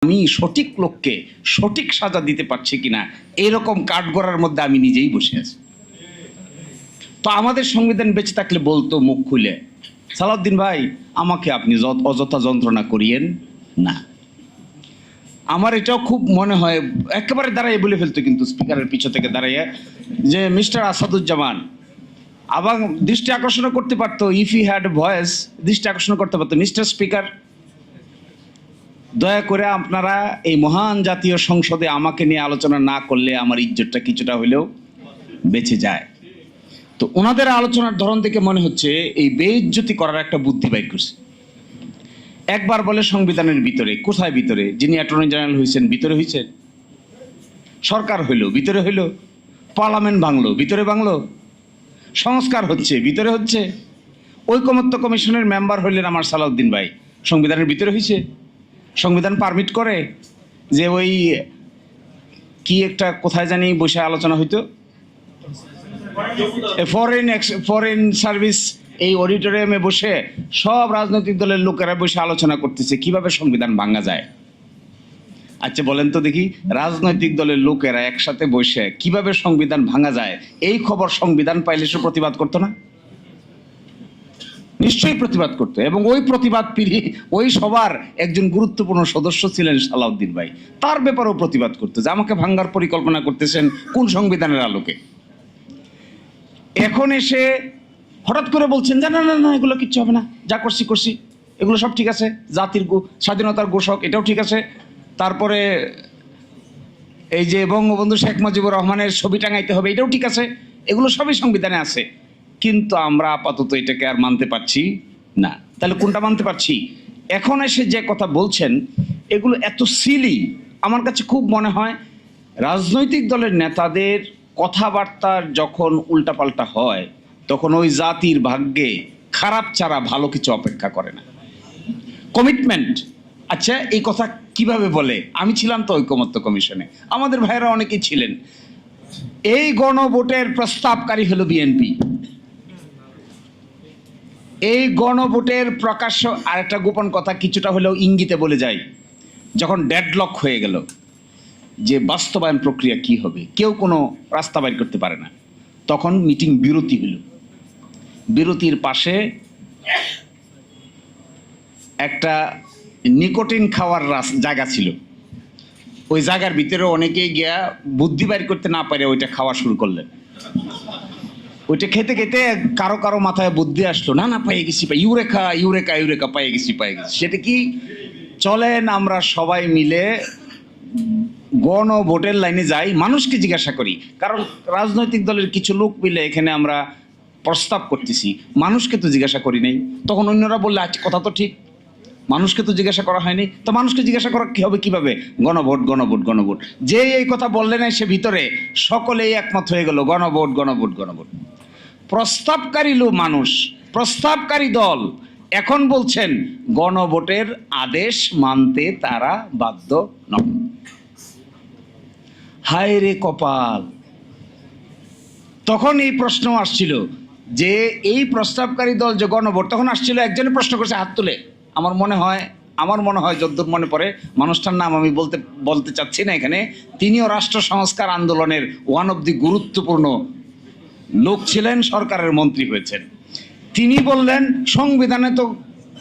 আমি সঠিক লোককে সঠিক সাজা দিতে পারছি কিনা এরকম কাঠগড়ার মধ্যে আমি নিজেই বসে আছি। তো আমাদের সংবিধান বেঁচে থাকলে বলতো মুখ খুলে, সালাউদ্দিন ভাই আমাকে আপনি অযথা যন্ত্রণা করিয়েন না। আমার এটাও খুব মনে হয় একেবারে দাঁড়াইয়ে বলে ফেলতো কিন্তু স্পিকারের পিছু থেকে দাঁড়াইয়ে যে মিস্টার আসাদুজ্জামান, আবার দৃষ্টি আকর্ষণ করতে পারতো, ইফ ই হ্যাড ভয়েস দৃষ্টি আকর্ষণ করতে পারতো, মিস্টার স্পিকার দয়া করে আপনারা এই মহান জাতীয় সংসদে আমাকে নিয়ে আলোচনা না করলে আমার ইজ্জতটা কিছুটা হলেও বেঁচে যায়। তো ওনাদের আলোচনার ধরন দেখে মনে হচ্ছে এই বেইজ্জতি করার একটা বুদ্ধি বাইর করছে। একবার বলে সংবিধানের ভিতরে, কোথায় ভিতরে? যিনি অ্যাটর্নি জেনারেল হয়েছেন ভিতরে হয়েছেন, সরকার হইল ভিতরে হইল, পার্লামেন্ট ভাঙলো ভিতরে ভাঙলো, সংস্কার হচ্ছে ভিতরে হচ্ছে, ঐকমত্য কমিশনের মেম্বার হইলেন আমার সালাউদ্দিন ভাই, সংবিধানের ভিতরে হয়েছে। সংবিধান পারমিট করে যে ওই কি একটা কোথায় জানি বসে আলোচনা হইতো, ফরেন সার্ভিস এই অডিটোরিয়ামে বসে সব রাজনৈতিক দলের লোকেরা বসে আলোচনা করতেছে কিভাবে সংবিধান ভাঙা যায়। আচ্ছা বলেন তো দেখি, রাজনৈতিক দলের লোকেরা একসাথে বসে কিভাবে সংবিধান ভাঙা যায় এই খবর সংবিধান পাইলে সে প্রতিবাদ করতো না? নিশ্চয়ই প্রতিবাদ করতো। এবং ওই প্রতিবাদ পিড়ি ওই সবার একজন গুরুত্বপূর্ণ সদস্য ছিলেন সালাউদ্দিন ভাই, তার ব্যাপারেও প্রতিবাদ করতো যে আমাকে ভাঙ্গার পরিকল্পনা করতেছেন কোন সংবিধানের আলোকে। এখন এসে হঠাৎ করে বলছেন যে না না না এগুলো কিচ্ছু হবে না, যা করছি করছি, এগুলো সব ঠিক আছে, জাতির স্বাধীনতার ঘোষক এটাও ঠিক আছে, তারপরে এই যে বঙ্গবন্ধু শেখ মুজিবুর রহমানের ছবি টাঙাইতে হবে এটাও ঠিক আছে, এগুলো সবই সংবিধানে আছে। কিন্তু আমরা আপাতত এটাকে আর মানতে পারছি না। তাহলে কোনটা মানতে পারছি? এখন এসে যে কথা বলছেন এগুলো এত সিলি, আমার কাছে খুব মনে হয় রাজনৈতিক দলের নেতাদের কথাবার্তার যখন উল্টাপাল্টা হয় তখন ওই জাতির ভাগ্যে খারাপ ছাড়া ভালো কিছু অপেক্ষা করে না। কমিটমেন্ট। আচ্ছা এই কথা কিভাবে বলে? আমি ছিলাম তো ঐকমত্য কমিশনে, আমাদের ভাইয়েরা অনেকেই ছিলেন। এই গণভোটের প্রস্তাবকারী হলো বিএনপি। এই গণভোটের প্রকাশ্য আরেকটা গোপন কথা কিছুটা হলেও ইঙ্গিতে বলে যায়, যখন ডেডলক হয়ে গেল যে বাস্তবায়ন প্রক্রিয়া কি হবে, কেউ কোনো রাস্তা বাইর করতে পারে না, তখন মিটিং বিরতি হলো। বিরতির পাশে একটা নিকোটিন খাওয়ার জায়গা ছিল, ওই জায়গার ভিতরে অনেকেই গিয়া বুদ্ধি বাইর করতে না পারে ওইটা খাওয়া শুরু করলেন। ওইটা খেতে খেতে কারো কারো মাথায় বুদ্ধি আসলো, না না পেয়ে গেছি, ইউরেকা ইউরেকা ইউরেকা পেয়ে গেছি পেয়ে গেছি। সেটা কি? চলেন আমরা সবাই মিলে গণভোটের লাইনে যাই, মানুষকে জিজ্ঞাসা করি। কারণ রাজনৈতিক দলের কিছু লোক মিলে এখানে আমরা প্রস্তাব করতেছি, মানুষকে তো জিজ্ঞাসা করি নাই। তখন অন্যরা বললে আচ্ছা কথা তো ঠিক, মানুষকে তো জিজ্ঞাসা করা হয়নি, তো মানুষকে জিজ্ঞাসা করা কি হবে কিভাবে? গণভোট গণভোট গণভোট। যে এই কথা বললে না সে ভিতরে সকলেই একমত হয়ে গেল গণভোট গণভোট গণভোট। প্রস্তাবকারী লোক মানুষ, প্রস্তাবকারী দল এখন বলছেন গণভোটের আদেশ মানতে তারা বাধ্য নন। হায় রে কপাল! তখন এই প্রশ্ন আসছিল যে এই প্রস্তাবকারী দল যে গণভোট, তখন আসছিল একজনের প্রশ্ন করছে হাত তুলে, আমার মনে হয় যদ্দূর মনে পড়ে, মানুষটার নাম আমি বলতে চাচ্ছি না এখানে, তিনিও রাষ্ট্র সংস্কার আন্দোলনের ওয়ান অফ দি গুরুত্বপূর্ণ লোক ছিলেন, সরকারের মন্ত্রী হয়েছেন। তিনি বললেন সংবিধানে তো